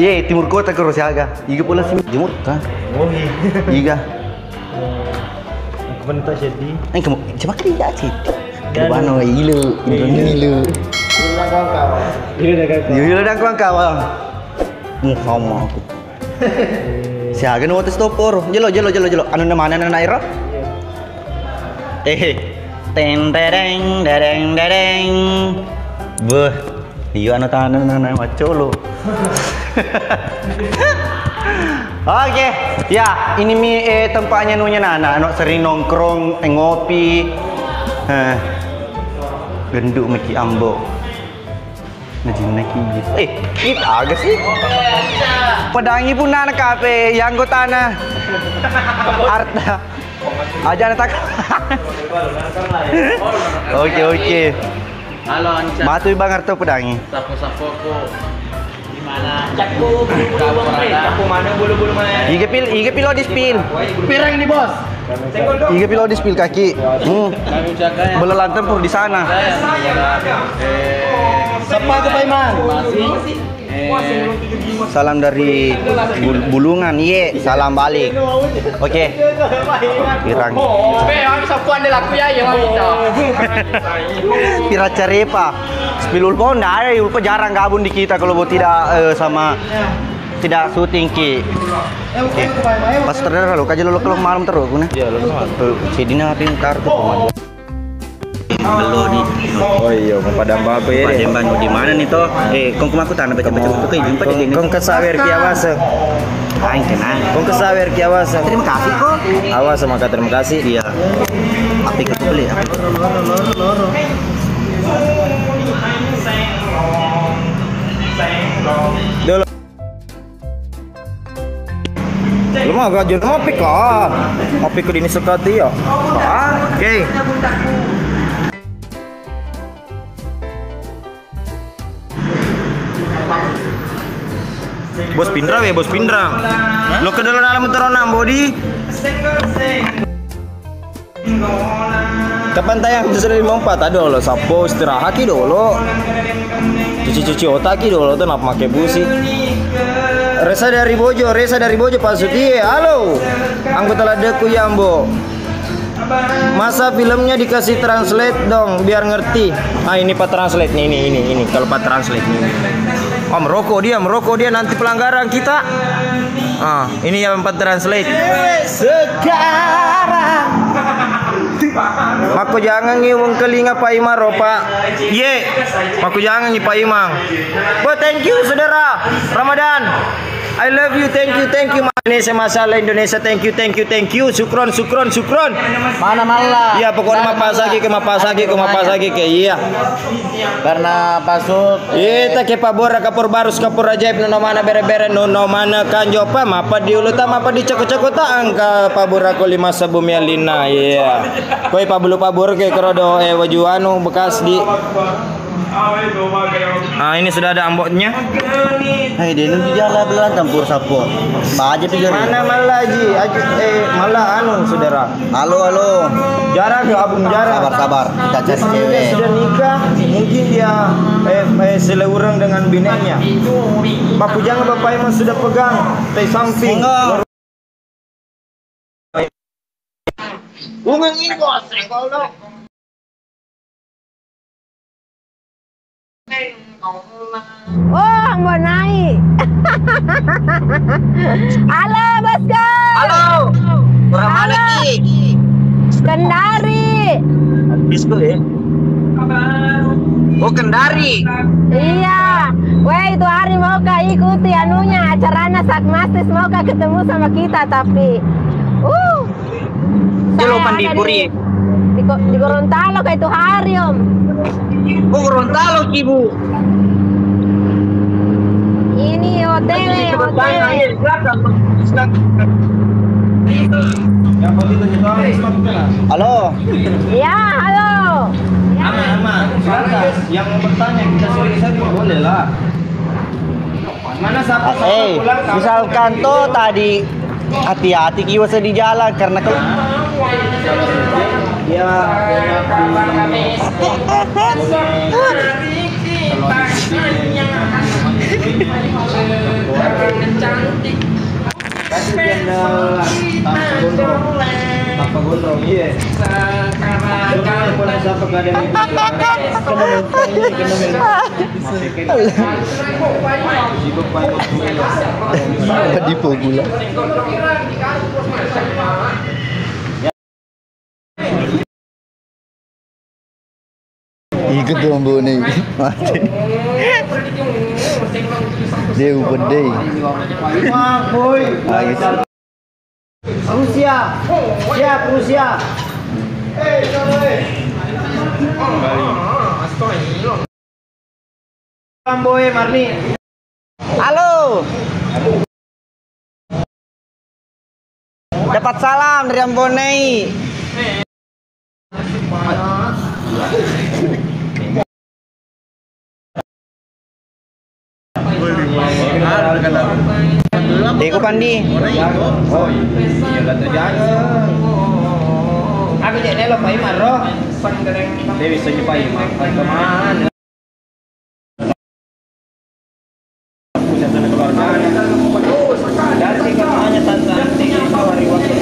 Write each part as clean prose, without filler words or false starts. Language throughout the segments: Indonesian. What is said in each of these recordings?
Iya, timur kota ke Rosiaga. Iga pula sih timur kan. Oh iya. Iga. Kebentuk jadi. Kamu coba kerja sih. Kerbano ilu, ilu. Ilu dan kawan-kawan. Sama aku. Siaga nu tes topor. Jelo. Anu mana air? Teng dereng. Beuh. Iya anu tahanan macolo. Oke, ya ini tempatnya nunya Nana, sering nongkrong, ngopi, genduk meki ambo, najin gitu. Kita agak sih. Pedangi pun Nana kafe, yang gue tanah, Arta, aja tak. Oke. Halo Anca. Matui Bang Arto pedangi. Sapo-sapo ko. Di mana? Cakku bulu-bulu mana? Iga pilo di spill. Pirang ini bos. Iga pilo di spill kaki. Kami jaga ya. Belalang tempur di sana. Siapa itu Pak Iman? Salam dari Bulungan, ye, salam balik. Oke. Pirang. Pira Carepa. Spilul pon ada, Ulpa jarang gabung di kita kalau tidak sama tidak syuting ki. Oke. Pas terdengar lo kaji lo kalau malam terus guna. Iya, lo malam. Sidina pin kartu pemain. Belum di. Oh iya, padam apa ya? Padam di mana nih toh? Kong aku tanah baca itu kayak jumpa di sini. Kong kesawer ki awasa. Aing kenal. Kong kesawer ki awasa. Terima kasih kok. Awas maka terima kasih. Iya. Api ke beli ya. Dulu. Lu mau gak jual ngopi kah? Ngopi ke dini sekati ya. Oke. Bos Pindra. Lo ke dalam teronam body. Kapan tayang sudah 54 ada lo sapo istirahat ki dulu. Cuci otak ki dulu tuh nak pakai busi. Resa dari Bojo Pak Suti. Halo. Anggota Ladeku Yambo. Masa filmnya dikasih translate dong biar ngerti. Ini Pak translate nih ini kalau Pak translate nih. Merokok dia nanti pelanggaran kita. Ini yang Pak translate. Sekarang Mako jangan ngiwung kelinga Pak Imang Pak. Ye, mako jangan ngi Pak Imang. Thank you saudara Ramadan. I love you, thank you. Indonesia masalah Indonesia, thank you. Sukron. Mana malah? Iya, pokoknya mapasagi ke iya. Karena pasut. Kita ke pabora kapur barus kapur ajaib nono mana bere-bere nono mana kanjopa mapa diuluta mapa diceko-ceko ta angka pabora ko 5 bumi alina iya. Koi pabulu pabur ke kerodo wajuanu bekas di. Ini sudah ada amboknya. Hai, dia di jalan belan campur sapo. Aja pikir. Mana malah Ji? Malah saudara. Halo. Jarak abung jarak. Sabar. Kita cari cewek. Sudah nikah, mungkin dia seleurang dengan binenya. Pak Pujang Bapak Iman sudah pegang teh samping. Bungang ini bos, engkol dong. Oh, mau naik. Halo, Bosku. Halo. Orang mana Ki? Kendari. Bisku ya. Oh, Kendari. Iya. Weh, itu hari mau kak ikuti anunya acaranya Sakmastis mau kak ketemu sama kita tapi. Jelo Pandipuri. Di Gorontalo kayak itu hari Om. Oh, Gorontalo Ibu. Ini hotel. Halo. Iya, halo. Aman. Yang mau bertanya kita sering boleh lah. Mana siapa pulang? Misalkan tuh tadi hati-hati kiwasa di jalan karena kalau Kasih channel Tanpa Gondrong, iya. Sekarang pun siapa gak ada yang Di gula. Ikut dong bu nih, mati. Dia gede. Rusia, siap Rusia. Boy Marni. Halo. Dapat salam dari Ambonei. Deko Pandi. Oh iya kan terjaga. Aku jadi lo pai maro. Dewi bisa pai makan kemana? Dari kemana tante hari waktu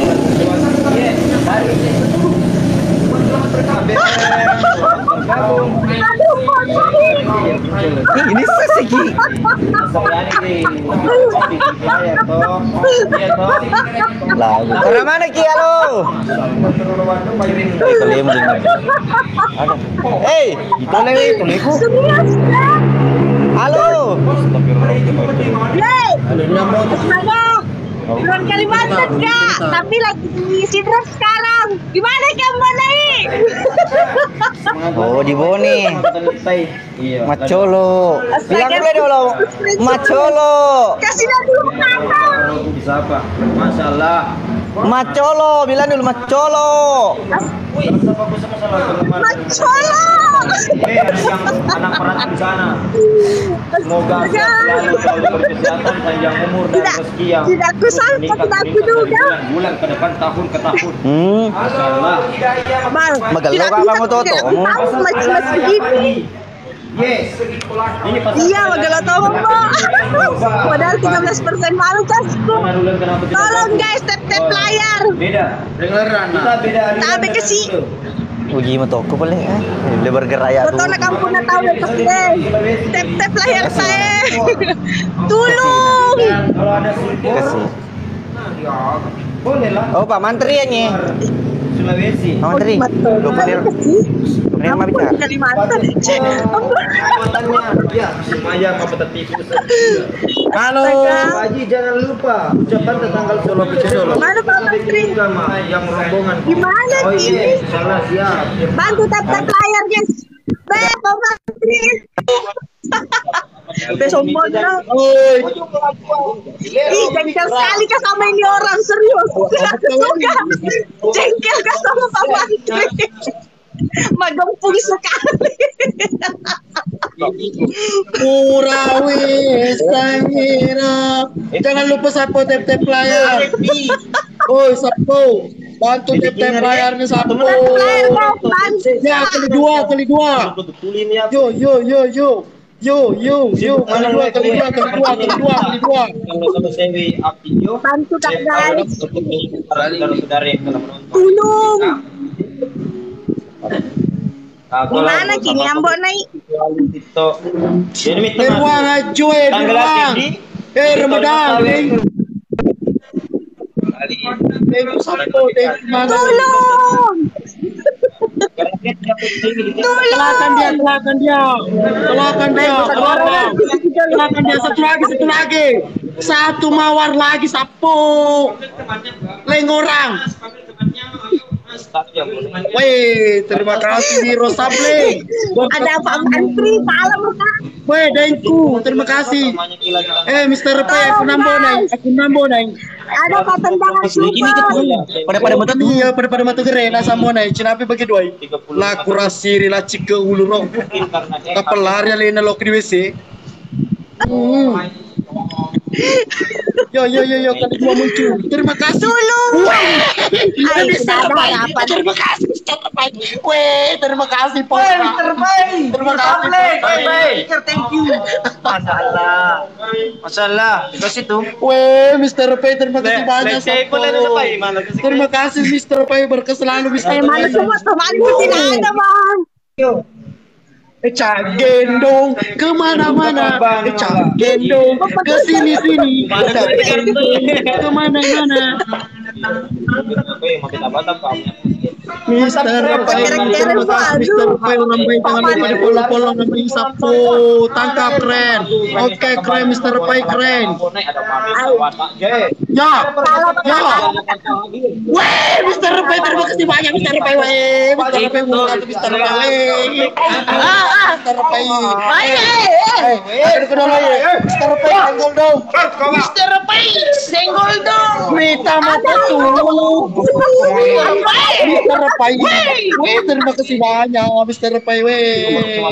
Ini sesegi. Lagu. Karena mana Ki halo? Kalian mendengar. Ada. Itu leku. Halo. Bulan Kalimantan Kak, tapi lagi di Sidra sekarang. Gimana kamu naik? Oh di Boni. Iya. Macolo. Bilang dulu. Macolo. Kasih dulu kakak. Bisa apa? Masalah. Macolo. Bilang dulu Macolo. Macolo. Yang anak peran di sana. Semoga selalu berkesehatan, panjang umur dan rezeki yang tidak kusangka, tidak kuduga. bulan ke depan, tahun ke tahun. Masalah. Bang, Magalo ka ba mo to? tahu mas begini. Yes. Ini pas. Iya, magalo tahu Mbak. Padahal 13% malu kasku. Tolong guys, tap layar. Beda. Dengeran. Kita beda. Tabe kasi. Uji mo to ko pala eh. Dia bergeraya Betul nak kampung na tahu tap layar saya. Tolong. Kalau ada sultan. Kasih. Boleh lah. Oh Pak Menteri nya. Sulawesi. Pak Menteri. Lu bener. Bener mah bicara. Kalimantan. Kekuatannya ya semuanya apa tikus. Halo Pak Haji, jangan lupa ucapan tanggal Solo ke Solo. Mana Pak Menteri? Yang rombongan. Gimana Oh ini? iya, salah siap. Bantu tap layar guys. Pak Menteri. Sombong na. Ih, jengkel sekali ka sama ini orang, serius. Suka. Jengkel ka sama Pak Menteri. Magempung sekali. Urawis tangira. Jangan lupa sapo tap layar. Oi sapo, bantu tap layarnya sapo. Tap layar kau, bantu. Ya kali dua. Yo. Kali dua. Bantu tak guys. Tolong. Gimana kini Ambok naik? Beruang acuy, beruang. Ramadan. Sapo mana? Tolong. Kelahkan dia. Satu lagi. Satu mawar lagi sapo. Lengorang. Woi, terima kasih di Rosable. Ada Pak Menteri, salam Kak. Woi, Dengku, terima kasih. Mr. P, aku nambo nai. Ada Pak Tendangan Super. Pada mata Iya, pada mata gere na samo nai. Cinapi bagi duai. La kurasiri la cike uluro. Kapal lari alina lo di WC. Yo, kali dua muncul. Terima kasih. Tolong. Ay, Mr. tidak ada Pai. harapan. Terima kasih, Mr. Pai. Weh, terima kasih, Pak. Terima kasih, Pak. Thank you. Masalah. Masalah. Dikasih tuh. Weh, Mr. Pai, terima kasih banyak. Terima kasih, Mr. Pai. Berkah selalu, Mr. Mana Pai. semua temanku tidak ada, Bang. Cak gendong kemana-mana, cak gendong ke sini-sini, cak gendong kemana-mana. Mister Pai, terima kasih Mister Pai, orang baik, jangan lupa di follow namanya Sapo, tangkap keren. Oke, keren Mister Pai, keren. Ya, weh, Mister Pai, terima kasih banyak Mister Pai, weh, Mister Pai, Mister Pai, Mister Pai, Mister Pai, senggol dong, Mister Pai, senggol dong, minta mata tuh, Mister Pai, weh, terima kasih banyak Mister Pai, weh,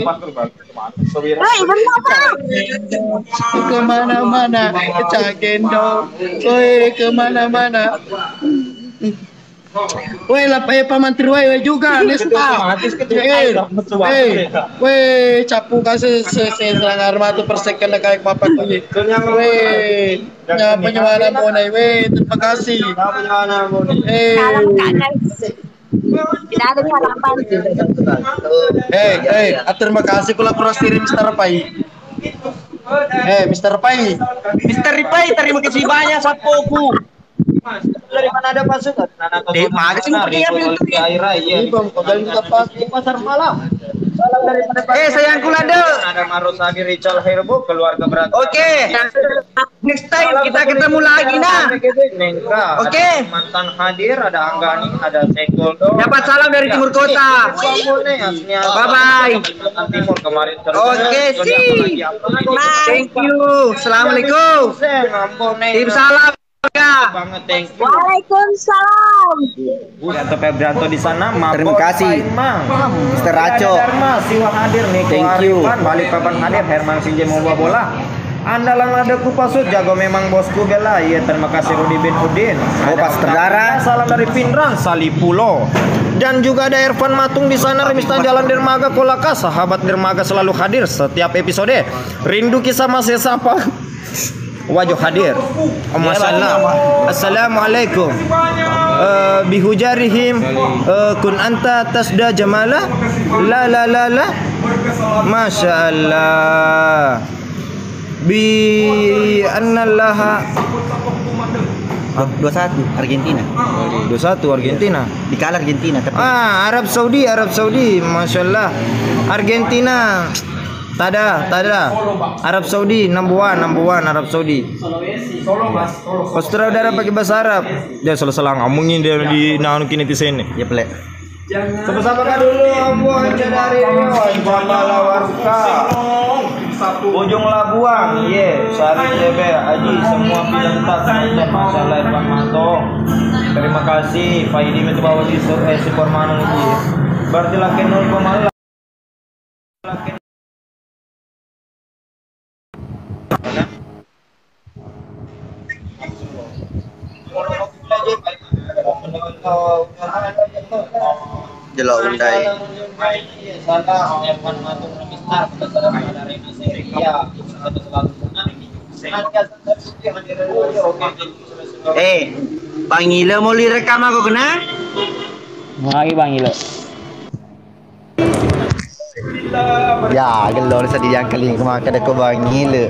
Hei, benar, Bang. kemana-mana, cak gendong, weh, kemana-mana. Weh, lah Pak Menteri weh juga Nesta. Weh, capu kasih selanggar matu persekan kayak papa tuh. Weh, ya penyewaran bonai weh, terima kasih. Salam, Kak, guys. Tidak ada harapan. Terima kasih kula cross diri Mister Pai. Mister Pai. Mister Ripai, terima kasih banyak sapoku. Dari mana ada pasukan? Mana sih punya Ini bang, kau dari tempat di pasar malam. sayangku Lado. Ada Marosagi Richard Herbo keluarga berat. Oke. Next time kita ketemu lagi nah. Nengka. Oke. Ada mantan hadir, ada Anggani, ada Segoldo. Dapat salam dari timur kota. Bye bye. Timur kemarin terus. Oke, sih. Thank you. Assalamualaikum. Tim salam. Banget, thank you. Waalaikumsalam. Gato Febrianto di sana. Terima kasih. Mr. Raco. Dharma Siwa hadir nih. Thank you. Balikpapan hadir. Herman Sinje mau bola. Andalan ada Kupasut, jago memang bosku bela. Iya, terima kasih Rudi bin Udin. Pas Terdara. Salam dari Pindrang, Salipulo. Dan juga ada Irfan Matung di sana, Remistan Jalan Dermaga Kolaka. Sahabat Dermaga selalu hadir setiap episode. Rindu kisah Mas Sapa. Wajah hadir. Masalah. Assalamualaikum. Bihujarihim kun anta tasda jamala. La. Masya Allah. Bi annallaha 21 Argentina. 21 Argentina. Dikalah Argentina tapi. Arab Saudi, Masya Allah. Argentina. Tada. Arab Saudi, number one, Arab Saudi. Australia udara pakai bahasa Arab. Dia salah ngomongin dia di naon kini di sini. Ya pelek. Sama-sama kan dulu Abu Aja dari Rio, Jambala Waruka, Bojong Labuang, Sari CB, Aji, semua bidang dan masalah Irfan Matong. Terima kasih, Faidi itu bawa di Super Manung itu. Berarti laki 0,8. Jelok undai. Bang Ilo mau direkam aku kena? Lagi Bang Ilo. Ya, gelor sedih yang kali kemakan aku Bang Ilo.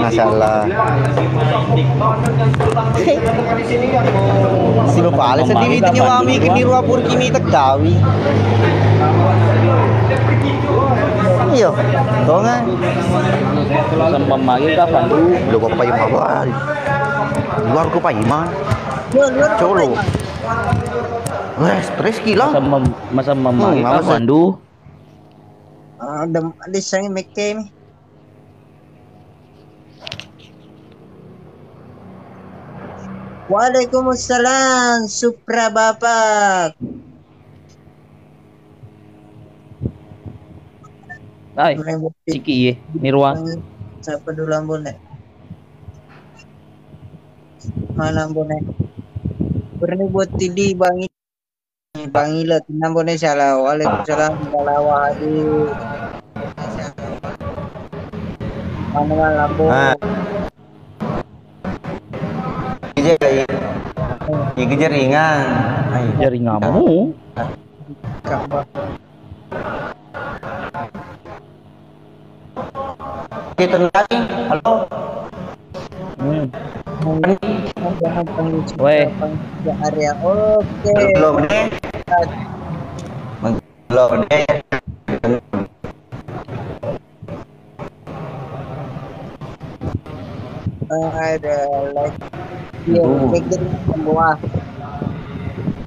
Masalah. Si lupa ala sendiri itu nyawami kini ruapur kini tekawi. Iya, kau nggak? Sembam lagi kapan? Lu kau pakai apa? Luar kau pakai mana? Colo. Wah, stres gila. Masa lagi kapan? Du. Ada saya make Waalaikumsalam, Supra Bapak. Ay, Ciki ye, Nirwan. Siapa dulu Ambon nek? Mana Ambon nek? Berani buat tidi Bang Ila Ambon nek salah. Waalaikumsalam salam hadir. Mana Ambon? Jaringan. Jaringanmu. Kita lagi. Halo. Jangan panggil Weh. area. Oke. Belum deh. Belum deh. Ada like jadi semua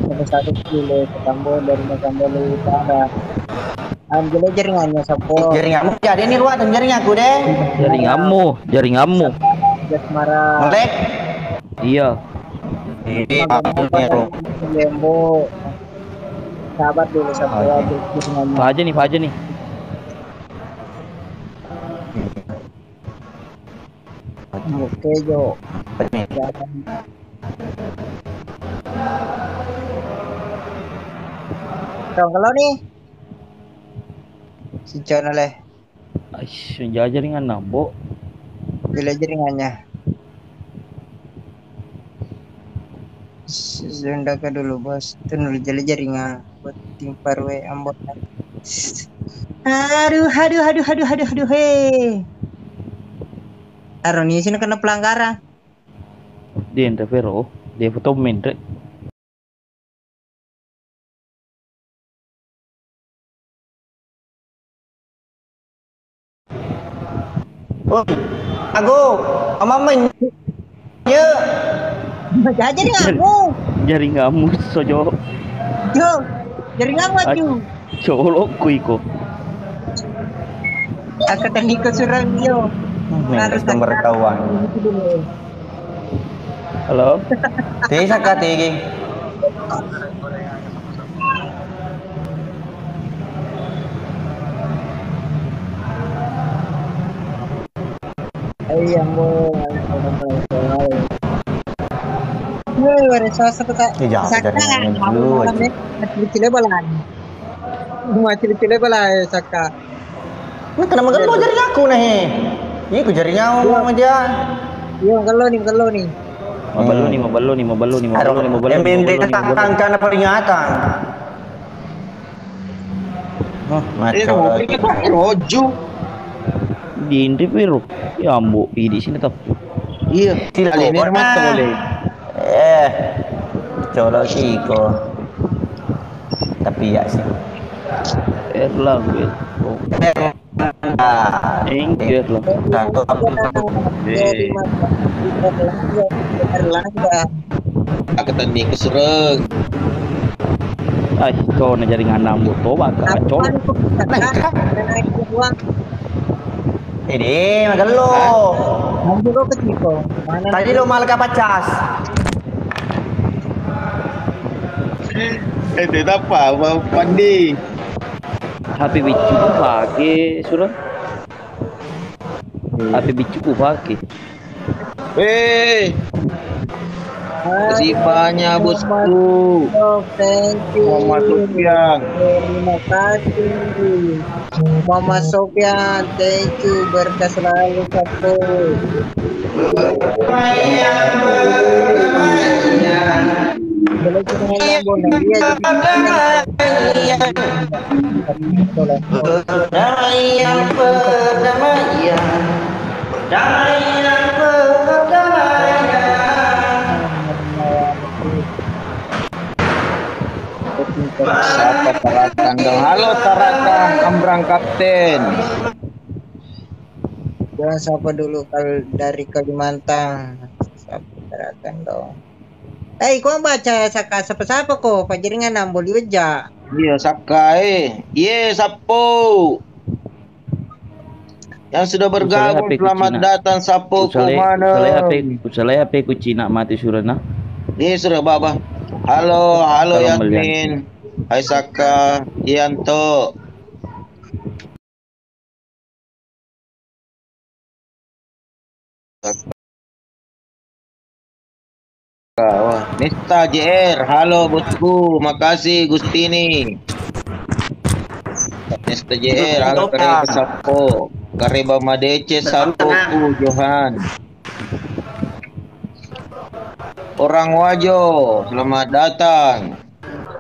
ada 1 kilo ke Tambol dari Tambol Utara. Ambil jaringannya Sapo. Jaringanmu jadi ini ruang jaringanku deh. Jaringanmu. Jasmara. Melek. Iya. Ini apa Lembo. Sahabat dulu Sapo jaringannya. Apa aja nih. Oke Jo. Kalau nih si John oleh Aish, jaringan nambok. bila jaringannya Zunda ke dulu bos tunul jeli jaringan buat tim parwe Ambon. Aduh hei Aroni sini kena pelanggaran Dia interfero, dia foto mentre. Oh, aku sama mình như jaringanmu Jaringanmu sojo. Jo jaringan maju Colok kuiko. aku tadi kesuruhan yo harus pemberitahuan. Halo. Tisa ka tigi. ayam mo wala sa pata Iya, jaringannya dulu aja. Macam bala saka Ini kenapa kan jaring aku nih? Ini ku jaringan mau aja. yo kalau nih Mau balu nih. Yang bende ketangkan peringatan. Oh, macam Rojo. Di interfero. Ya ambo, di sini tap. Iya. Kali ini mata boleh. Colok Kiko. Tapi ya sih. Erlang gue. Thank you Erlang. Aku tadi kesereng. Ay, kau na jaringan nambok toba kacau. Ini magalo. Tadi lo malah kapacas. Tidak apa, mau pandi. HP bicu ku pakai surah. HP bicu ku pakai. Sifanya bosku. Thank you. Muhammad Sofian. Terima kasih. Mama Sofian, thank you. Berkah selalu satu. Boleh kita ngomong bola dia Perdamaian, Siapa Tarakan dong? Halo Tarakan, Ambrang Kapten. Jangan sapa dulu dari Kalimantan. Sapa Tarakan dong. Kau baca siapa kok? Pajaringan nambol aja. Iya Sakai. Iya Sapo. Yang sudah bergabung selamat datang Sapo ke mana? Saleh HP ku Cina mati surana. Iya sudah Baba. Halo Kalau Yasmin. Hai Saka, Yanto. Wah, Nesta JR, halo bosku, makasih Gustini. Nesta JR, halo Kareba Sapo, Kareba Madece Sapoku Johan. Orang Wajo, selamat datang.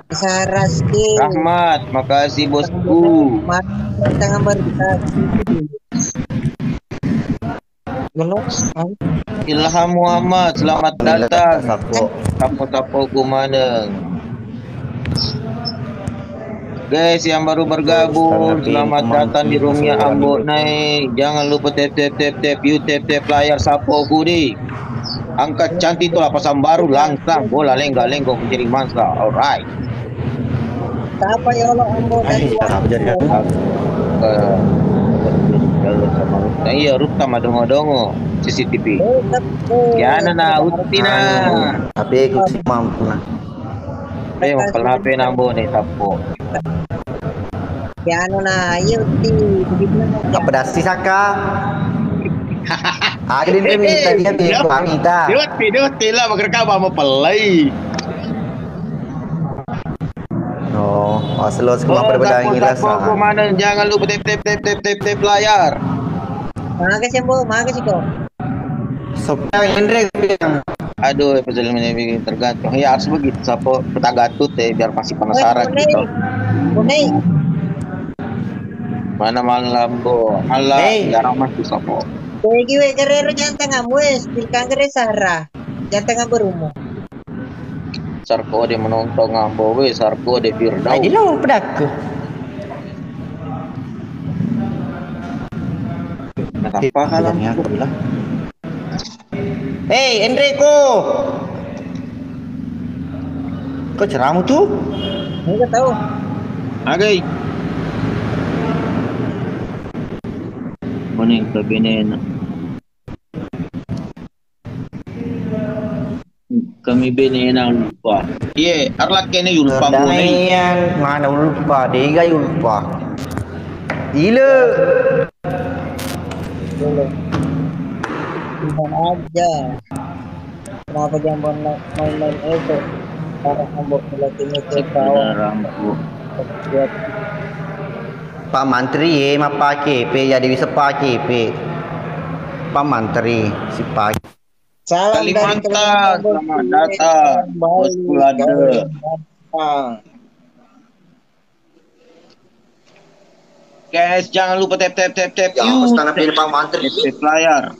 Saraski. Rahmat, makasih bosku. Tangan berita. Menurut Ilham Muhammad, selamat datang. Sapo-sapo Gumaneng. Guys yang baru bergabung, selamat datang di roomnya Ambo Naik. Jangan lupa tap layar Sapo Budi. Angkat cantik itu lapasan baru langsung bola lenggak-lenggok menjadi mangsa. Alright. apa ya Allah Ambo dari iya ruta madongo-dongo CCTV. Ya na utina. Tapi aku sih mampu nah. Ayo HP nambo nih Sapo. ya na yuk Apa dasi Saka? Agin din minta dia minta. Diwat tila magrekaba mo palay. Oh, aslo sekolah perbedaan ngilas. Komandan jangan lupa tap layar. makasih Ambo makasih kok Sopnya Hendrik bilang. Aduh, episode ini tergantung. Ya harus begitu, Sapo peta gatut biar pasti penasaran gitu. Bunei Mana malam bo, malam jarang masuk Sapo. Pegi we guerrero jantan amwes pilkan gere Sarah jantan berumo Sarko de menonton ngambo we, Sarko de Firdau. Ai lo pedak. Apa halangnya aku bilang. Hei Enrico. Kok ceramu tuh? enggak tahu Agay. Kuning ke benena. Kami benena lupa. Iya, arlak kene yulpa mo na. Perdamaian mana lupa, dega lupa. Gila. Tuhan aja kenapa jambon main-main itu para Ambo melatih itu tahu buat Pak Mantri mah pakai P jadi bisa pakai P. Pak Mantri si pakai. salam dari Kalimantan, selamat datang. Bosku ada. Guys, jangan lupa tap. Ya, pas tanah pilih Pak Mantri. Tap layar.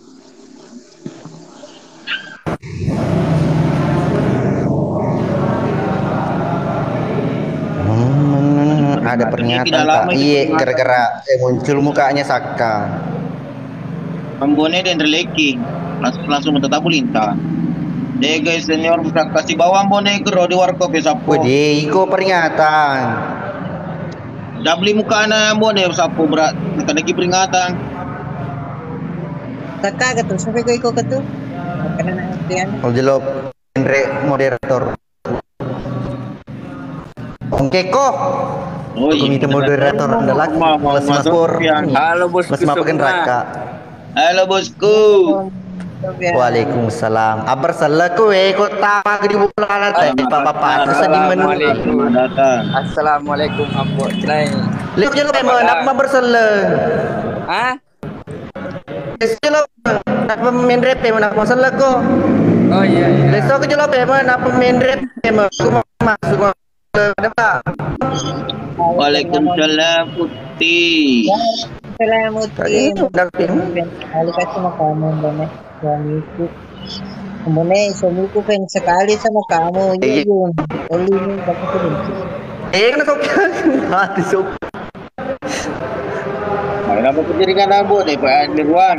Ada pernyataan Pak. Iya, gara-gara muncul mukanya Saka. Ambone dan releki. Langsung tetap lintah. Deh guys, senior bisa kasih bawa ambone ke di warkop ya Sapo. Wih, iko peringatan. Dah beli muka na ambone Sapo berat. Kita lagi peringatan. Saka gitu sampai gue ikut gitu karena nantian Kalau jelok Andre moderator. Oke kok. Oh Aku minta moderator adalah Mas Pur. Halo bosku Mas Mapakan semua. Raka. Halo bosku. Waalaikumsalam. Abar salaku kok tama ke di bulan tadi Bapak terus di menu. Selamat datang. Assalamualaikum Ambo Celai. Lihat jelok memang nak bersela. Hah? Jelok nak main rap memang nak masalah ko. Oh iya. Lesok jelok memang nak main rap memang aku masuk ada Pak. Waalaikumsalam Putih. Selamutin kali kasih sama kamu Mbak suamiku kemudian suamiku pengen sekali sama kamu ya Yun oli ini aku benci Kena sok. Hati sok. Kenapa penjaringan rambut nih Pak Nirwan?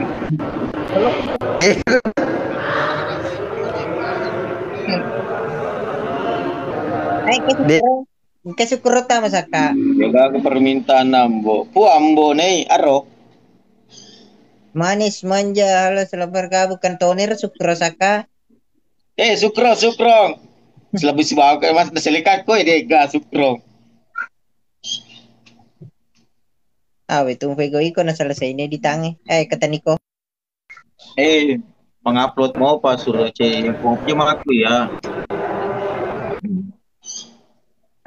kasih kurut sama Saka Jaga ke permintaan Ambo. Ambo nih aro. manis manja halo selamat bergabung kantonir Sukro Saka Sukro. Selebih sebagai mas nasilikat ko dega Sukro. itu pego iko na selesai ini di tangi kata Niko mengupload mau pas suruh cek kopi mah aku ya.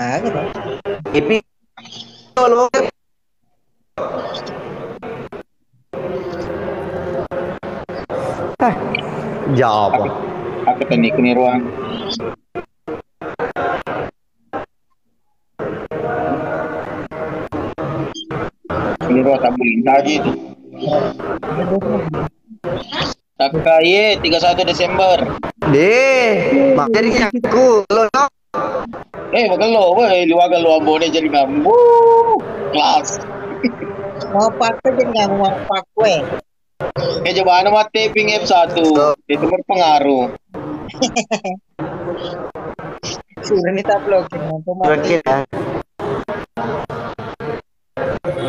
Ah, gitu. Tapi lo jawab. Aku teknik ini ruang. Ini ruang tak boleh lagi itu. Takaye 31 Desember. Deh, makanya aku lo no. Magalo, weh, liwagan lo ambone jadi ngambu. Kelas. Mau pakai jadi nggak mau pakai. Coba nama taping F1 itu berpengaruh. Sudah nih tak vlogging. Oke ya.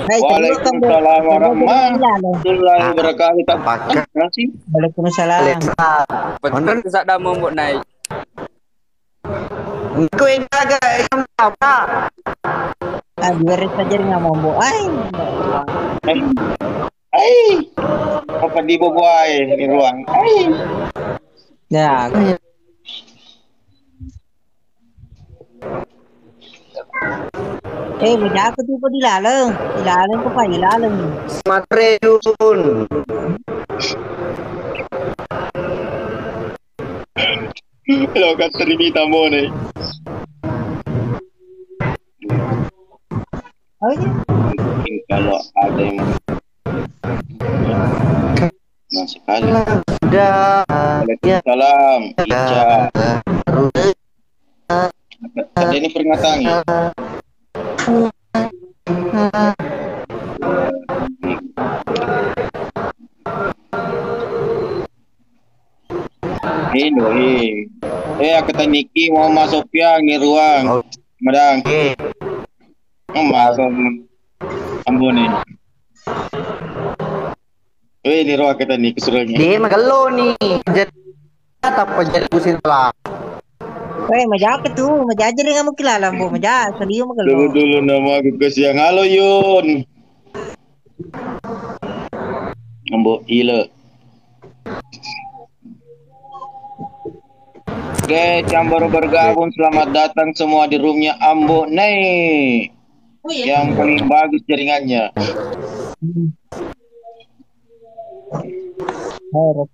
Waalaikumsalam warahmatullahi wabarakatuh. Apa sih? Waalaikumsalam. Alexa. Betul sak dah mau naik. Kau yang jaga apa? Ah, biar saja nggak mau bu. Apa di boboai di ruang? Ya. Beda aku tuh dilaleng ke pak dilaleng. Matre dun. Lo kan terima mo nih. Oh iya. Mungkin kalau ada yang nah sekali. Waalaikumsalam. Ica. Ada ini peringatan ya? Aku Niki mau masuk yang di ruang. Madang. Masuk Ambon nih. Di ruang kita Niki suruhnya. Dia magalo nih. Jadi apa jadi pusing lah. Maja ke tuh, maja aja dengan mau kilala bu, maja serius magalo. Dulu nama aku ke siang. Halo Yun. Ambo ila. Oke, yang baru bergabung selamat datang semua di roomnya Ambo Nei. Yang paling bagus jaringannya.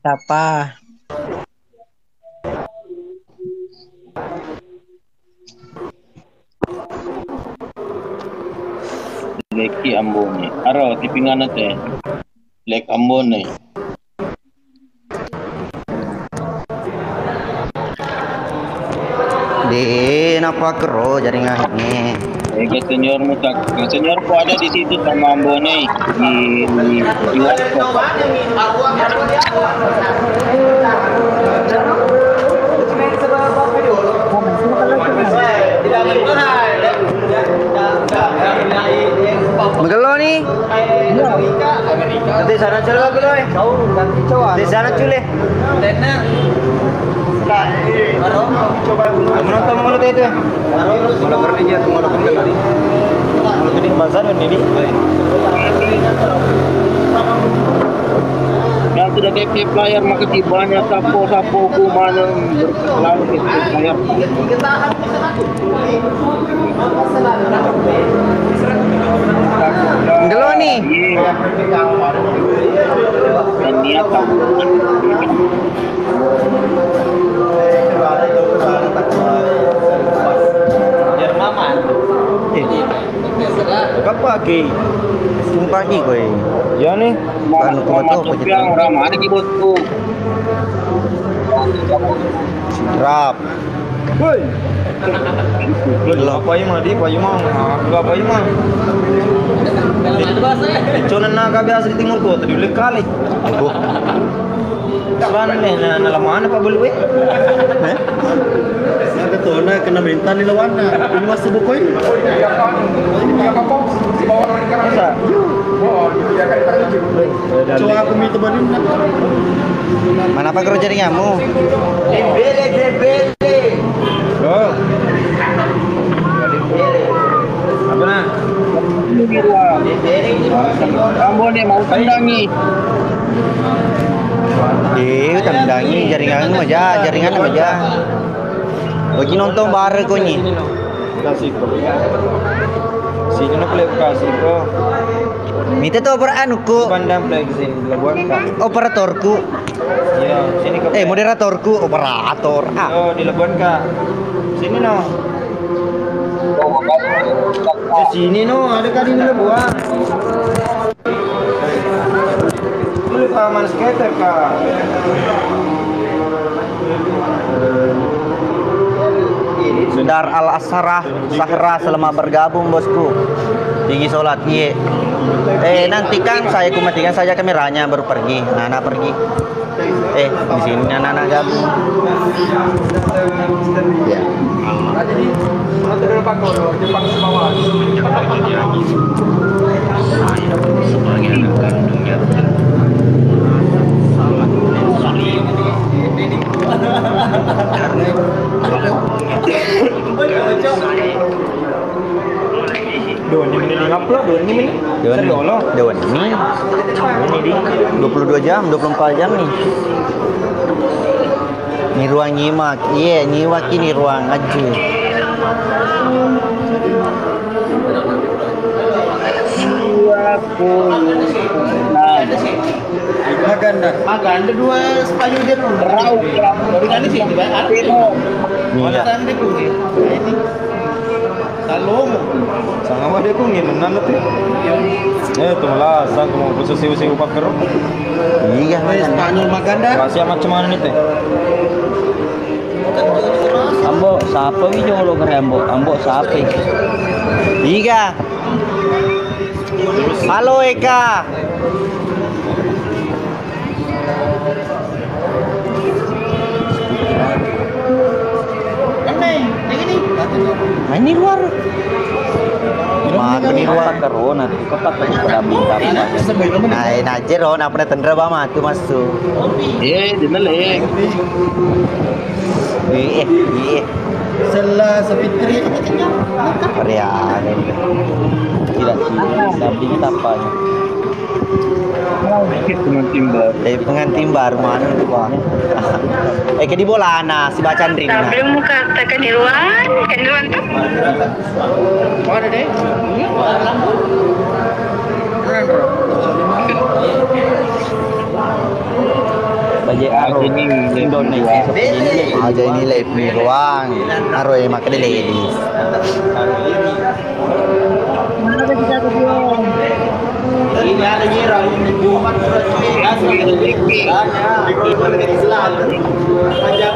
Apa? Leki Ambon nih. Aro tipingan teh. Lek Ambon nih. Di napa kero jaringannya? Senior mutak. Senior ku ada di situ sama Ambon nih di WhatsApp. Magalo nih. Nanti sana cule magalo eh. Di sana cule. Menonton mulu itu. Mulu kerja tuh mulu kerja. Mulu kerja bazar ini. Yang sudah DP player makasih banyak sapo ku mana berkelan DP player. Magalo nih. Dan niat kamu. Apa ki? Sumpah ki kowe. Ya nih, Kan kau yang ramah ada kibutku. Rap. Woi. Apa yang mah apa yang mah? Cuman naga biasa di timur kota di Ulek kali. Kan na lamaan pa bulwe. Nagatona kena minta ni lawan na. Ini mas bukoy. Coba aku minta banin na. Mana pa kero jaringanmu? Bele. Oh. Apa na? Kamu nih mau tendang nih. Tandangi jaringan aja. Bagi nonton bareng kau ni. Kasih kau. Sini nak play kasih kau. Minta tu operanuku, Pandang play ke sini buat kau. operatorku. Ya, sini kau. Moderatorku, operator. Oh, di Labuan Kak. Sini no. Sini no, ada kali di Labuan. Lu taman skater Kak. Dar al-asrah sahra selama bergabung bosku. Tinggi sholat, iya. Nanti kan saya matikan saja kameranya baru pergi. Nana pergi. Di sini Nana gabung. Ya. Doni upload Doni ini. Ini 22 jam, 24 jam nih. Ini ruang nyimak. Iya, nyimak ini ruang aja. Makan ada 2 Spanyol dia dulu. Rau. Dari sini sih, ada. Iya. Tanda ku ni. Ini. Salomo. Sangat mah dia kau ngin nanti tu. Tu malah sang kau mau posisi upak keruk. Iya, Spanyol makan dah. Rahasia macam mana ni teh? Ambo siapa wi jolo kare ambo siapa? Iya. Halo Eka. Ini luar. Makan di luar. Karo nanti kotak pada minta. Najer oh, apa tendra ba matu masuk. Dinalek. Iya. Selah Fitri. Korea. Tidak sih, dampingi tapanya. Pengantin baru mana tu bang? Ke di Bolana si Bacan Rina. Belum muka katakan Irwan tu. Mana deh? Bajak ini Indonesia. Aja ini live ni ruang. Naruh makan ladies. Ini ada nyerah ini Jumat surat Islam. Panjang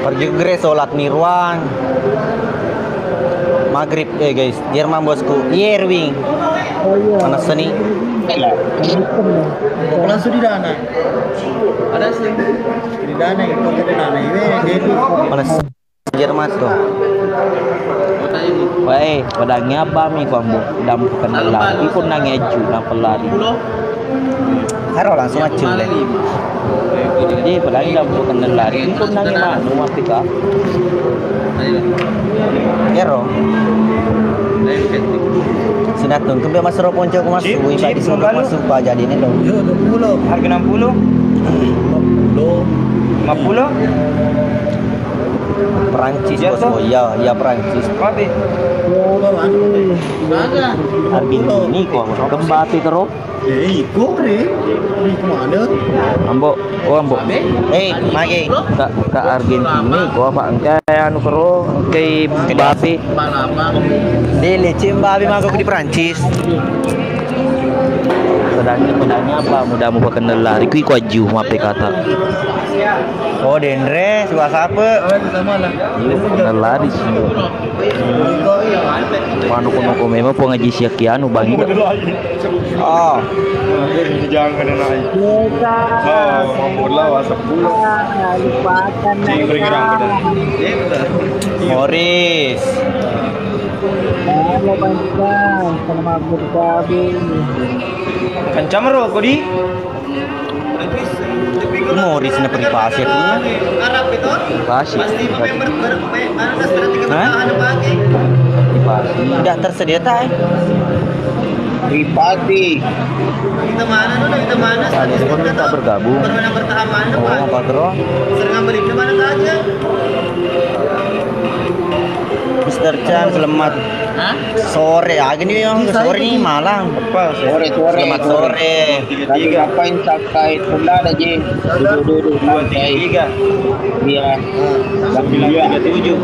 Pergi ke gereja sholat nih ruang. Maghrib guys, Jerman bosku. Yerwing. Mana seni? langsung di dana. Ada sih di dana itu ke dana ini jadi Mana Jerman tuh? Baik, pedangnya apa mi kamu? Dam kenal pun nangeju nang pelari. Karo langsung acu le. Jadi pedangnya dam kenal lari pun nange manu api ka. Kero. Sinatun kembe masuk ponco ku masuk, iba disuruh masuk pa jadi ini dong. 20 Harga 60. 50. Perancis Ya, bos. toh? Oh iya Perancis. Berapa? Ini kok kembati terus. ikut deh di mana Ambo, ambo. Mage. Ka Argentina kok apa engke anu karo kay Mbappe. Dele Mbappe masuk di Perancis. Pedangnya apa? Mudah mau kenal lari kui kuaju Mbappe kata. Oh Dendre, suka siapa? sama lah Iya kenal lari sih. Manu kono memang pengaji siakianu bangi. Oh, Jangan kena naik. Mampulah wasap pula. Morris. Halo Bang, selamat bergabung. Kencam ro kodi. Moris na privasi aku. Pasti. Hah? Pasti. Tidak tersedia tak? Pribadi. Tadi itu kan minta bergabung. Oh, apa terus? Mr. Chan, selamat sore. Gini yang sore nih Malang. Apa? Sore. Selamat sore. Lagi ngapain cakai tunda ada Ji? Duduk santai. Iya. 37.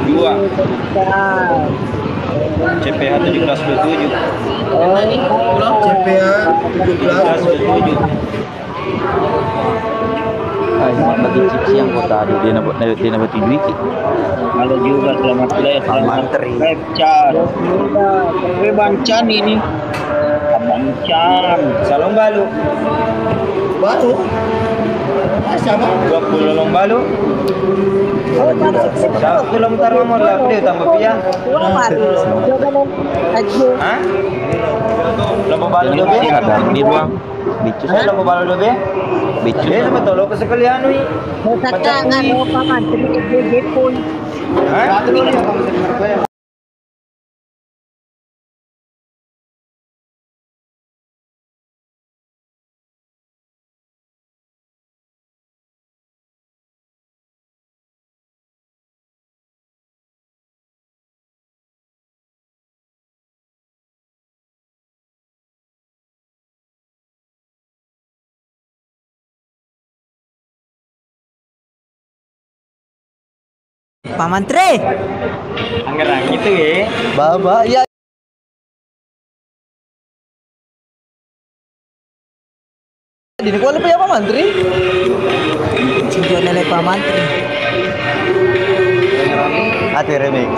62. CPH 1727. CPA 1727. Cuma bagi chips yang kau tadi dia nak tidur iki. Halo juga selamat Mantri. Lechan. Bancan ini. Bancan. Salong balu. Baru. Siapa? 20 long balu. Siapa belum taruh mau lah dia tambah pia. Hah? Lomba balu dobe? Ada di ruang. Bicu Saya lomba balu dobe? Bicu. Eh sama tolong ke sekalian nih. Masakangan o pamantri Jepon. Hah? Pamantri. Anggaran gitu ya. Baba, ya. Dini ko alam pa yung Mantri. Sinjo nilai pamantri. Ate remix.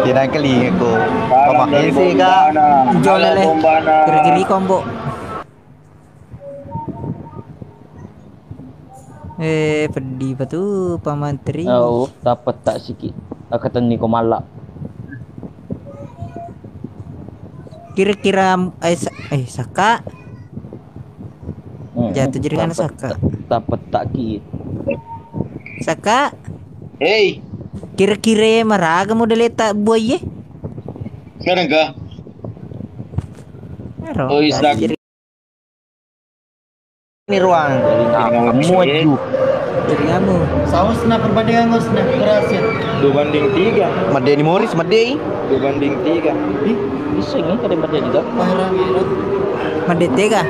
Tinangkali ko. Pamakin sih kak. Sinjo nilai. Kiri-kiri combo. Pedih pa tuh pamantri. Oh, dapat tak sikit. Kata ni ko malak. Kira-kira Saka. Jatuh jaringan Saka. Dapat tak ki. Saka. Hey, Kira-kira maraga mo dalita buay eh. sekarang kah? Oh, Isdak. Ini ruang. Muaju. Jaringanmu. Saus na perbandingan ngos na berhasil. 2-3. Madeni Morris, Madei. 2-3. Bisa ni kadang berjadi juga. Madete ka?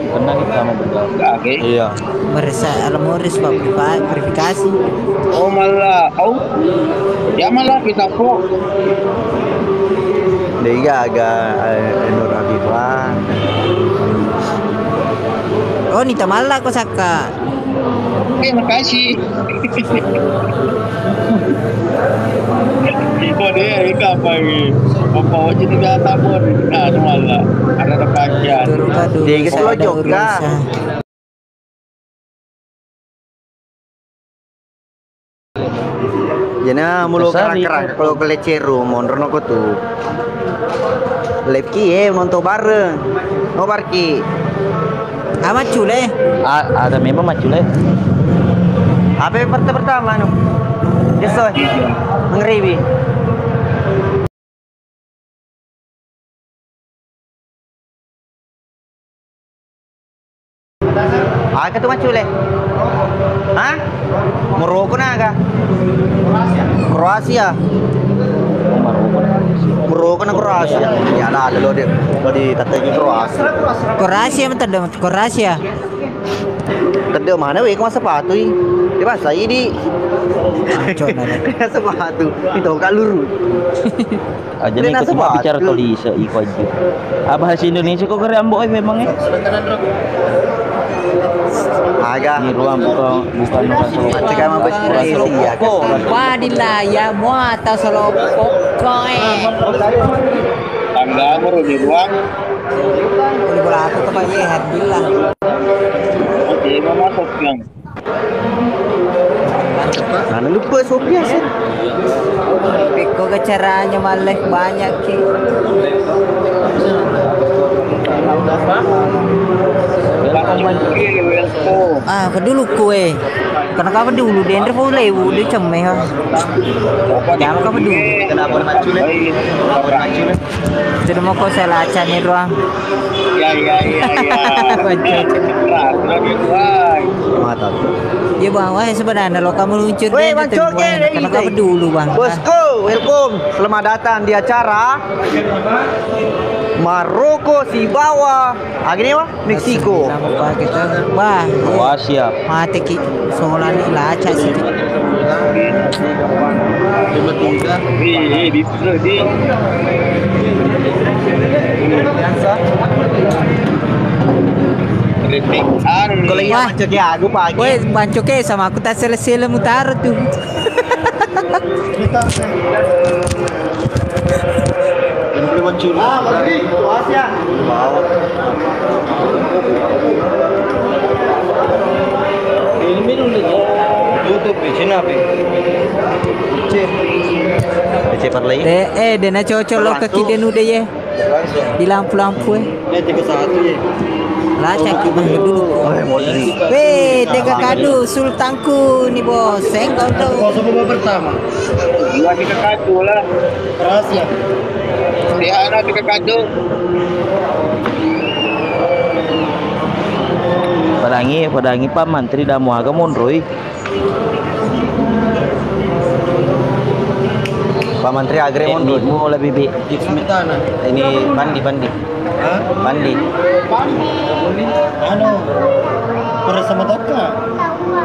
Pernah kita sama bergabung. Oke. Iya. Merasa alamoris pa verifikasi. Oh malah, ya malah kita po. Dia agak Nur Habibah. Oh, ni tamala ko Saka. Oke, makasih. Itu deh, apa ini? Bapak wajib tidak tabur. Nah, malah ada panjang. Turun ka doon. Di sa Explode ada ka. urusan. Jana mulu Besar kerang-kerang kalau ke Leceru monrono ko tuh. Lefki nonton bareng. Ngobarki. Amat cule. Ada memang macul eh. Apa yang pertama no? Yesoy. Ngeribi. Ka tu macul eh. Hah? Morocco na ka? Kroasia. Morocco na Kroasia. Ya lah, lo di tatagi Kroasia. Kroasia man tanda Kroasia. Tanda mana weh kau sepatu i? Di bahasa ini. Cok na lang. Sepatu. Itu kaluru. Aja ni Nasa cuma batu. bicara tolisa iko aja. Bahasa Indonesia kok kerambo memang eh. Agak. Di ruang bukan orang Solo. Cakap apa sih ya? Wadillah ya muata solo koe. Tangga baru di ruang. Ini bola aku ke Pak Yehat bilang. Oke, mau masuk yang. Mana lupa Sophia sih. Kok caranya malah banyak ki. Ah, ke dulu kue. Karena kamu dulu dendre boleh udah cemeh. Jangan kamu dulu. Kenapa maju le? Kenapa maju le? Sudah mau kau salah nih ruang. Ya. Mata. Ya bang, wah sebenarnya lo kamu luncur Weh, deh, Bang tapi Coke, bukan. Karena kamu dulu bang. Bosku, welcome. Selamat datang di acara Maroko si bawah. Gini wah, Meksiko. Apa kita? Wah, Kroasia. mati ki. Soalnya ini laca sih. Kalau yang Wah. macam ya, aku pagi. Weh, banco ke sama aku tak selesai mutar tuh. Kroasia. YouTube channel apa? Cepat lagi. Dena cocok lo ke kiden udah ya. Di lampu-lampu. 31 ya. Laca ki bang dulu. Weh, tega kado sultanku nih bos. Senggol tuh. Kosovo pertama. Dua tiga kado lah. Rahasia. Tiada tiga kado. Padangi Pak Menteri dah mau agak mondroi. Pak Menteri Agri Mondo. Mau lebih bi. Ini Pandi. Pandi. Ano? Pernah sama Toka?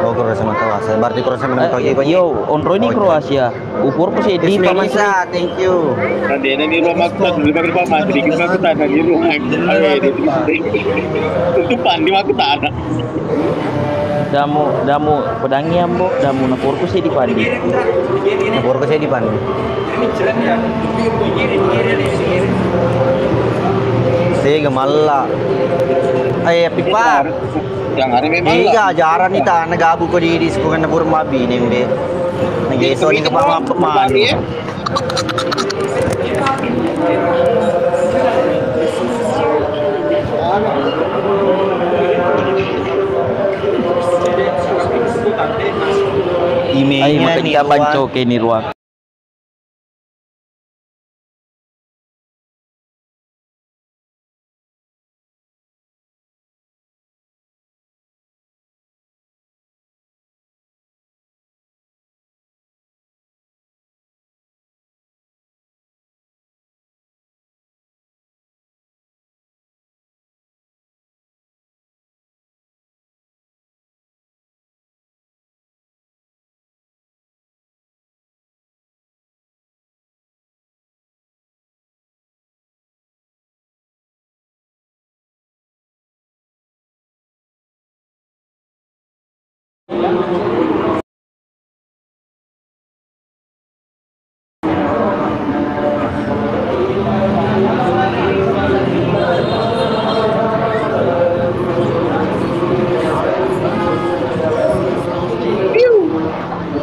Oh, Kroasia sama Kroasia. Berarti Kroasia menang pagi pagi. Yo, ondro ini Kroasia. Upur pun sih di Pak Menteri. Bisa, thank you. Nanti di rumah makta dulu pakai Pak Menteri kita aku tanah di rumah. Itu pandi aku tanah. Damu pedangi ambo, damu napurku sih di Pandi. Napur ko saya di Pandi. Saya gemala. Pipa. Yang hari memang Iya, ajaran ita nagabu ko di sekolah napur mabi nembe. Nageso ni kapang mapamano. Ay, Emailnya nih matanda banco kay ni Ruang.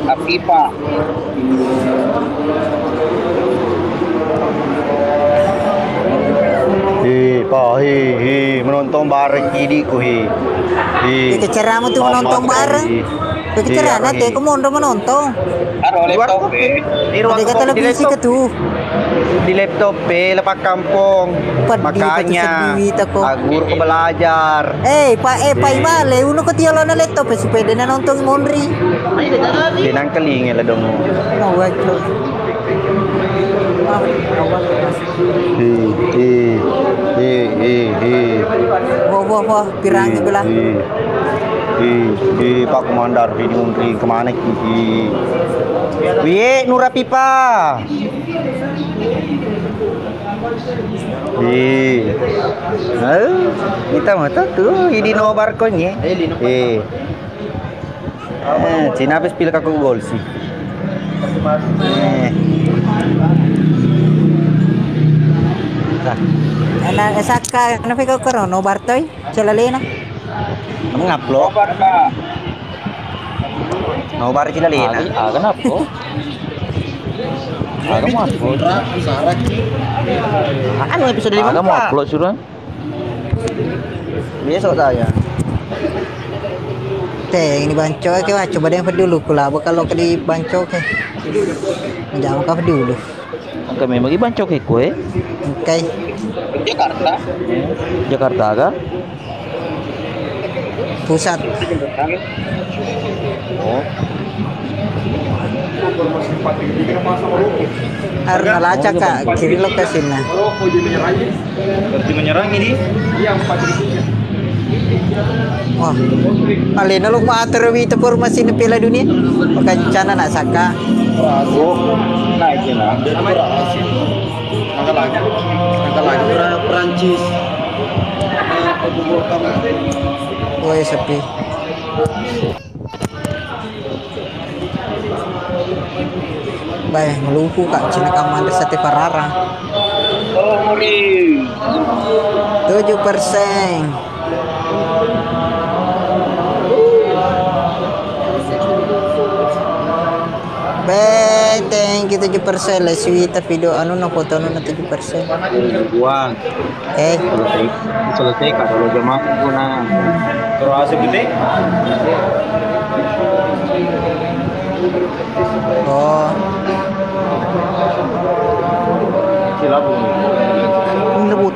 Apipa. Menonton bareng idiku Keceramu tuh menonton bareng. Kecerahan nanti aku mau menonton. Aro laptop. Di ruang Ada televisi ke tuh. di laptop lepak kampung. Pedih Makanya kesedih tako. agur ke belajar. Pak Imale, uno ko tiolo na laptop supaya na nonton monri. Dinang keling lah dong. Awak. Wah, pirangi belah. Pak Komandar di Untri kemana ki? Wih, Nura Pipa. Kita mau tuh ini no barkonya. Cina habis pilih kakak gol sih. Saka, kenapa kau kerono Bartoy? Celalena. Kamu ngupload? Mau bar Cilalena. Kenapa? Agak mau upload. Anu episode Agak mau 54. upload sudah. Besok saya. Teh, ini banco ke wah coba deh dulu kula kalau ke di banco ke. Jangan kau dulu. Kami bagi bancok kue. Oke. Jakarta. Jakarta kah? Pusat. Oh. Harus nalaca kak kiri lokasinya. Berarti menyerang ini. Wah, alina lu maatur itu formasi na Piala Dunia. Pagkancana na saka. Naik na. Angka lagi Perancis. Woi sepi. Baik, ngelupu kak Cina Kamanda Sate Parara. Oh, Muri. 7%. Thank you 7%. Leswita video anu na foto anu na 7%. Buang. Selesai kalau jemaah guna. Terus asik gede. Oh, Silabu. Ngebut.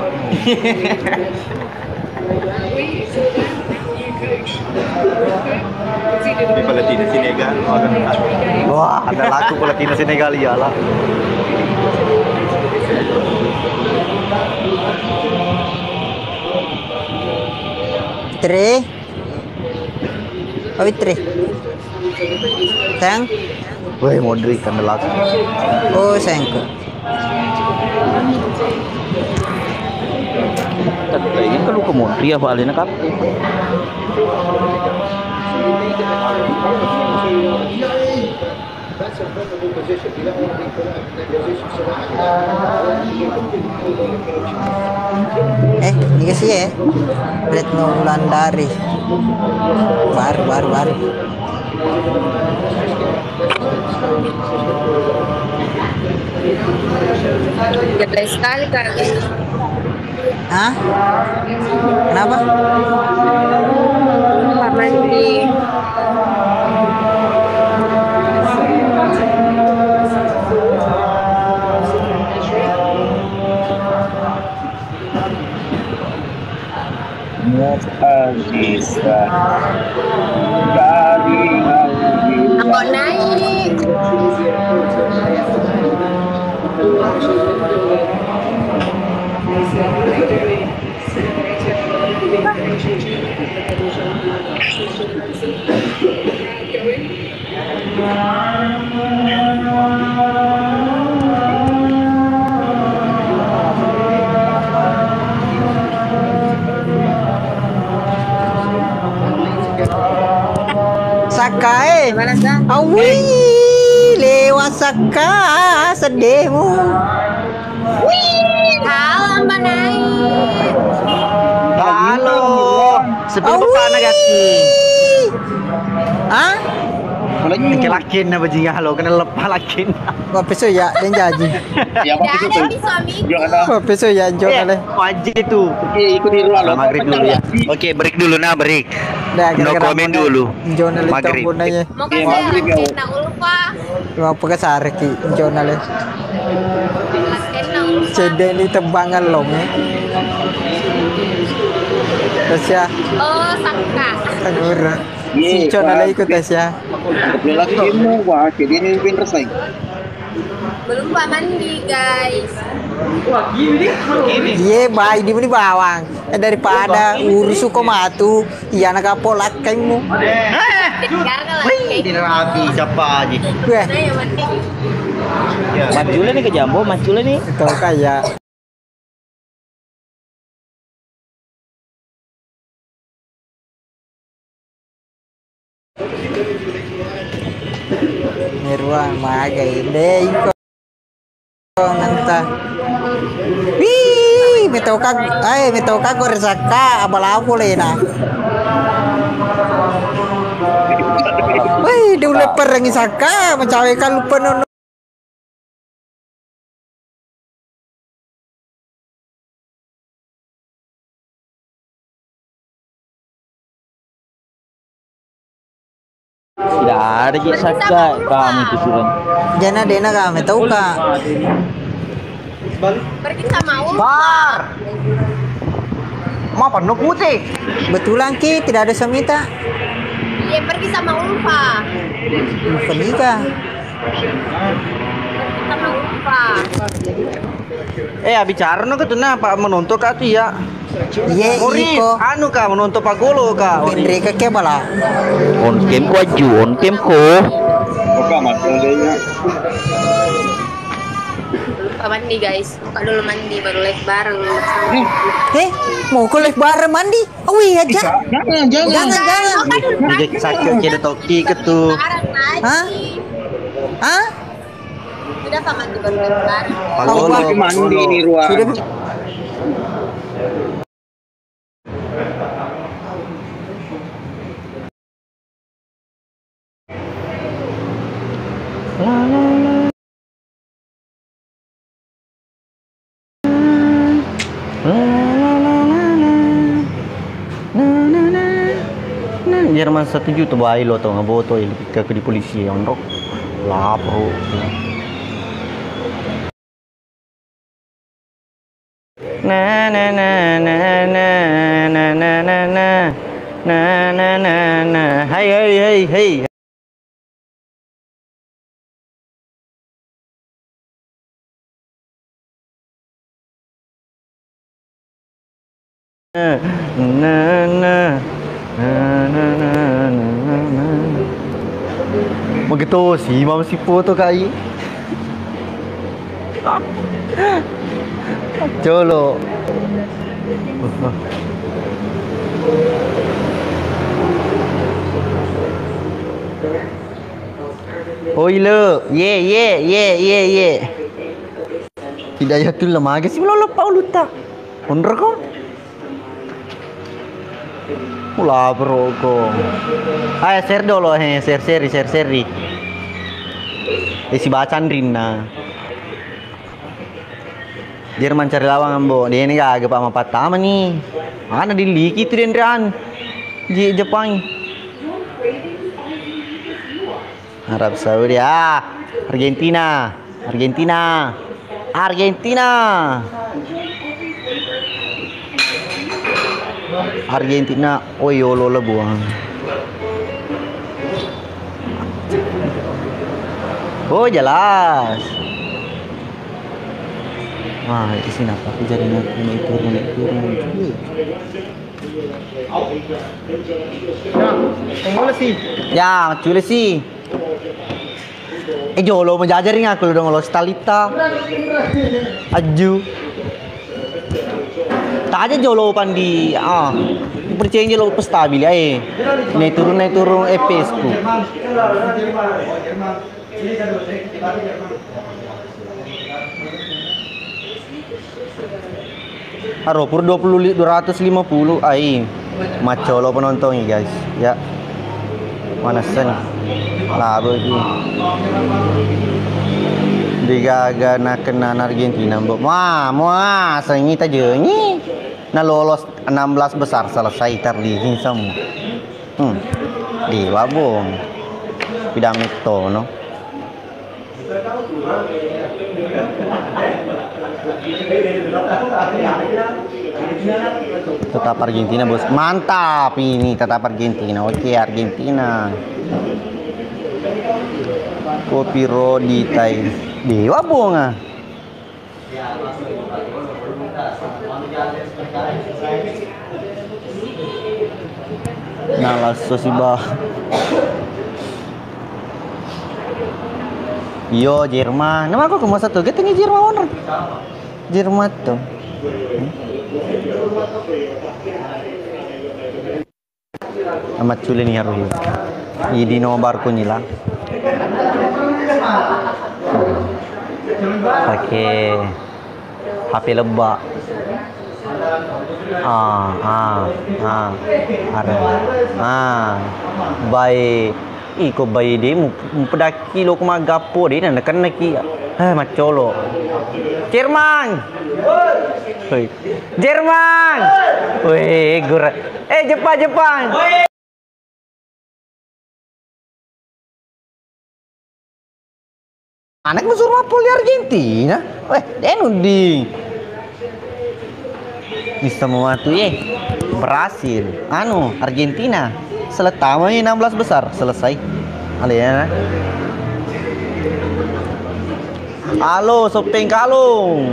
Di Palestina Senegal. Wah, ada lagu Palestina Senegal ya lah. Tre. Oh, tre. Sayang. Woi, Modric kan ada lagu. Oh, sayangku. Kayaknya kalau ke Montri apa alina kap? Ini kasih ya. Retno Wulandari. Baru. Gede sekali Kak. Hah? Kenapa? Pak mandi. Bisa dari Aku naik. Saka Mana Kak? Awi lewat Saka sedihmu. Halo Mbak naik. Halo. Sebelum apa nak kaki? Hah? Kelakin na bajingan halo kena lepas lakin. Apa so ya dan jaji. Ya, Tidak waktu ada itu. di suamiku. Jangan ada. Apa so ya jona le. Wajib tu. Ikut di ruang lo. Maghrib dulu ya. Oke, break dulu nah, break. Dah No comment dulu. Jona le Maghrib. tambunanya. Mau kasih kena ulfa. Apa ke sarki jona le. Kena ulfa. Cede ni tembangan long ya. Tasya Oh, Saka. agora. Si jona le ikut Tasya. Lelaki mu wah, jadi ini pinter say. Belum Pak mandi guys. Iya, baik di mana bawang. Daripada urus kok matu, iya nak polak kamu. Jangan lah. Tidak rapi siapa aja. Gue, Nah, yang mandi. Macule nih ke Jambo, macule nih. itu kayak Nirwan magai deh kok nanta. Wih, metoka goresaka abalapo lena. Wih, dia udah perang isaka, mencapai lupa Tidak ada Cik Saka. Kamu itu sudah. Jana dena kami tahu kak. Pergi sama Ulfa. Bar. Mau penuh putih. Betulan ki tidak ada samita. Iya pergi sama Ulfa. Pernikah. Sama Ulfa. Bicara no ketuna Pak menonton kak tu ya. Iya Moris, iko. anu kak menonton Pak Golo kak. Pindri ke bala. On game ko aju, on game ko. Buka masalahnya. Buka mandi guys. Buka dulu mandi baru live bareng bersama. Mau kolek bareng mandi? Awi aja. Jangan. Jangan. Jadi sakit kira toki ketu. Bareng Hah? lagi. Hah? Udah Pak mandi baru live bareng. Pak Golo. Lagi mandi di ruang. Sudah. Jerman setuju tuh bayi lo tuh ngaboto ke di polisi yang rok lapro. Na na na na na na na na na na na na na. Hai hai hai hai. Na na na na. Begitu sih mau si foto kai. Cholo. Oi lo, ye. Hidayatul lama sih lo Pauluta. Bener kok? Mula bro ko. Share dulu share seri. Isi bacaan Rina. Jerman cari lawang ambo. Dia ini kagak pak mapat tama nih. Mana diliki itu denderan. Jepang. Arab Saudi Argentina. Oh yolo lebuang. Oh jelas. Wah di sini apa? Jaringan naik turun. Ya, cuy sih. Jolo menjajarin aku udah ngelos talita. Aju. Tak aja jolo pandi. Percaya jolo stabil naik turun EPS ku. Pur 250 macolo penontonnya guys ya. Mana sen lah bagi digaga nakenan Argentina mbok sengi tajengi lolos 16 besar selesai terlihin semua di wabong pidamito no. Tetap Argentina bos, mantap ini tetap Argentina. Oke Argentina. Kopi rodi tai dewa bunga. Nalas sosibah. Yo Jerman, nama aku kemana satu? Kita nih Jerman, Jerman tuh. Amat culen nih harus. Ini nomor kunila. Pakai HP lebak. Baik. Iko bayi dia pedaki lo kuma gapo dia nak kena ki macolo Jerman Jerman weh gura Jepang Anak musuh Napoli Argentina. Denuding. Bisa mematu berhasil. Argentina. Seletamanya 16 besar selesai. Aliana. Halo, Sopeng Kalung.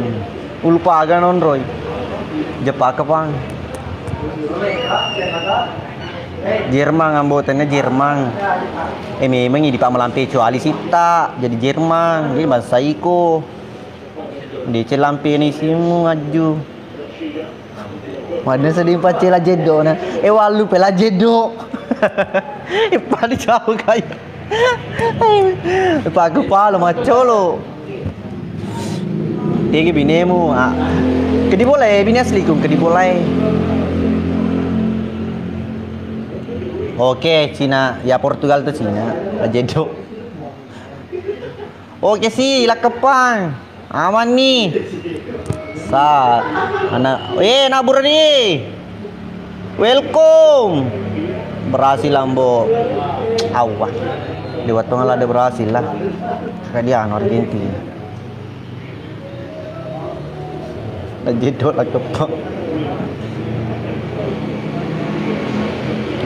Ulpa ganon Roy. Jepak kepang. Jerman anggotanya Jerman. Memang di Pak Melampe kecuali Sita jadi Jerman, jadi bahasa Iko. Di Celampe ni simu ngaju. Mana sedih pacela jedo na. Walu pela jedo. Ipa di jauh kaya. Ipa kepala macolo. Dia binemu. Kedi boleh bini asli kum kedi boleh. Oke, Cina. Ya Portugal tuh Cina. Jedo. Oke sih, lakepang. Aman nih. Nabur nih. Welcome. Berhasil lambo. Awah. Lewat tengah ada berhasil lah. Dia Argentina. Jedo lakepang.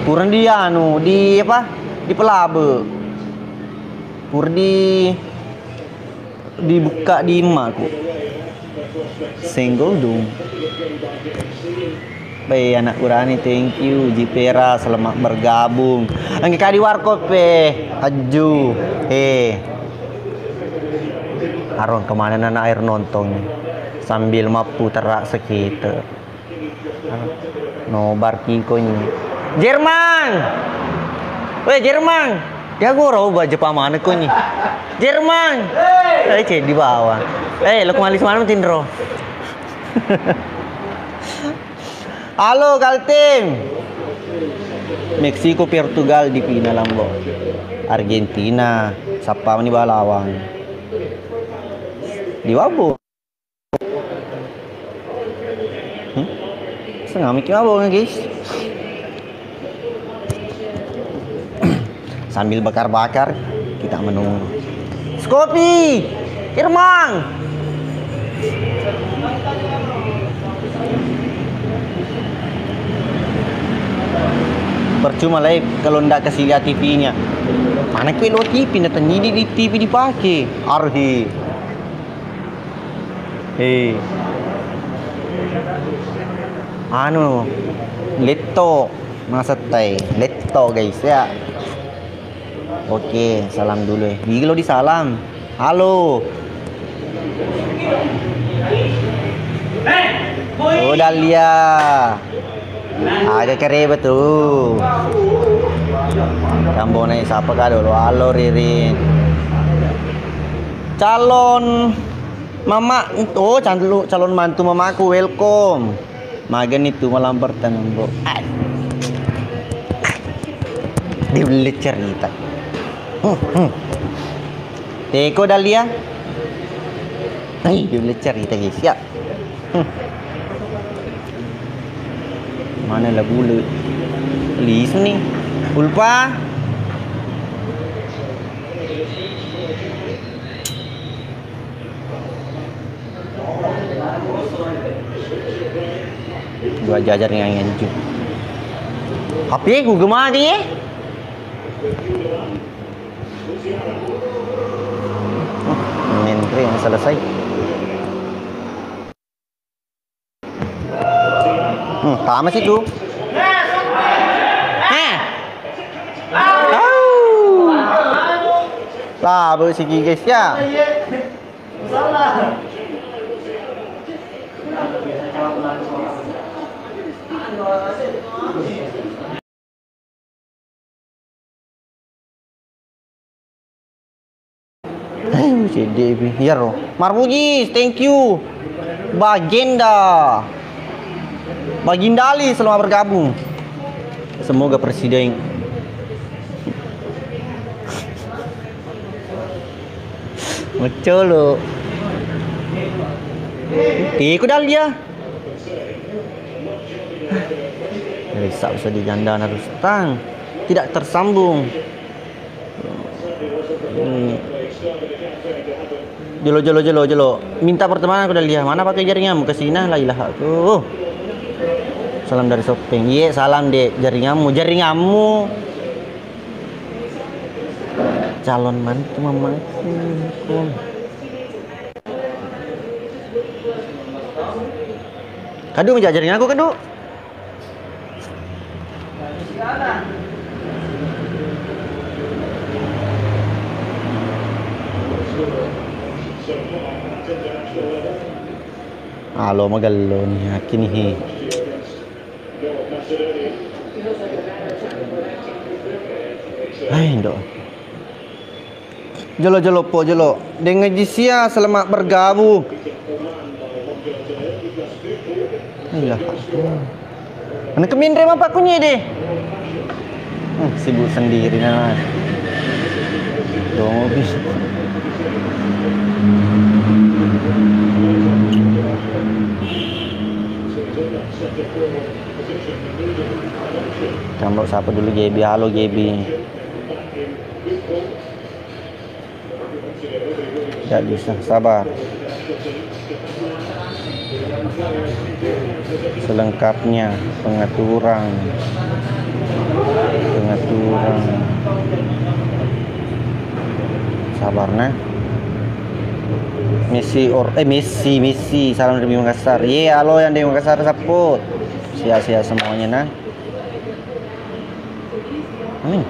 Kurang dia di apa? Di Pelabe. Dibuka di emakku. Single dong. Baik anak kurani, thank you. Jipera selamat bergabung. Angge kadi warkop aju. Arong kemana anak air nonton sambil mapu terak sekitar. Nobar kikonya. Jerman. Jerman. Dia goro baju paman aku nih. Jerman. Di bawah. Lo kembali mana Tindro? Halo Kaltim. Meksiko Portugal di final lambo. Argentina siapa nih balawang? Di wabo. Setengah mikir apa guys? Sambil bakar-bakar kita menunggu. Skopi, Irmang. Percuma lah kalau ndak kasih lihat TV-nya. Mana kue lo TV nonton di TV dipakai. Arhi. Leto masatai. Leto guys ya. Oke, salam dulu ya. Gigi lo disalam. Halo. Oh Dalia. Agak kere betul. Kambone siapa kado lo? Halo Ririn. Calon mama itu calon mantu mamaku welcome. Magen itu malam pertama bro. Dia beli cerita. Teko Dalia. Dia beli cerita guys ya. Mana lah bulu? Lis nih. Ulpa. Gua jajar yang nganjuk. HP gua gemar dia. Menteri yang selesai. Tama situ. Lah, bersih guys ya. Hero Marbujis, thank you. Bagindali selamat bergabung. Semoga presiden Macolo. Tiko Dalia. Bisa diganda harus tang. Tidak tersambung. Jelo. Minta pertemanan aku udah lihat. Mana pakai jaringanmu? Kesina lah ilah tuh. Salam dari Sopeng. Iya, salam dek. Jaringanmu. Calon mantu mamaku. Kadu ngejak jaringan aku kadu. Halo magalon yakin nih. Hai dok. Jelo. Dengan jisia selamat bergabung. Ilah. Mana kemin rem apa kunya deh? Sibuk sendiri nah. Dong. Kamu siapa dulu Gaby? Halo Gaby. Gak bisa, sabar. Selengkapnya pengaturan. Sabar nah. Misi. Salam dari Makassar. Halo yang dari Makassar saput. Sia-sia semuanya nah.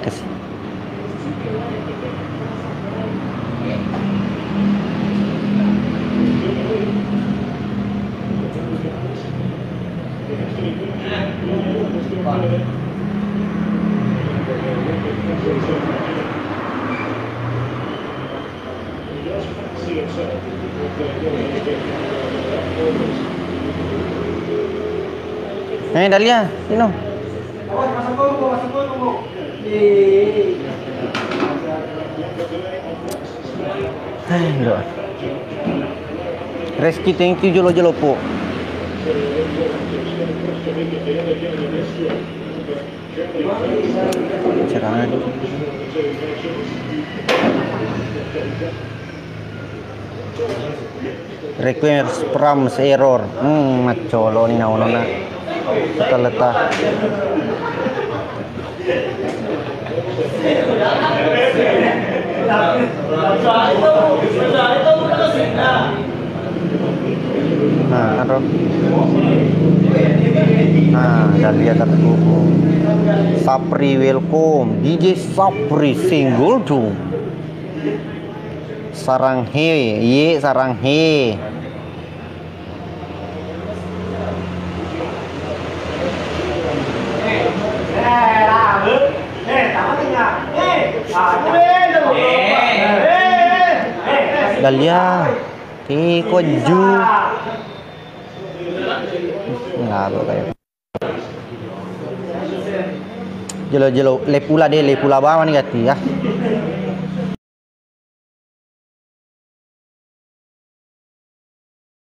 Kasih. Dalia, sino? Reski, thank you jelo po. Cerah. Request proms error. Macolo ni nauno na. Letak. Ano? Dalia terhubung. Sapri welcome. DJ Sapri single tuh. Sarang he. Dalia, koju. Ngalo kayak. Jelo, le pula bawah nih gati ya.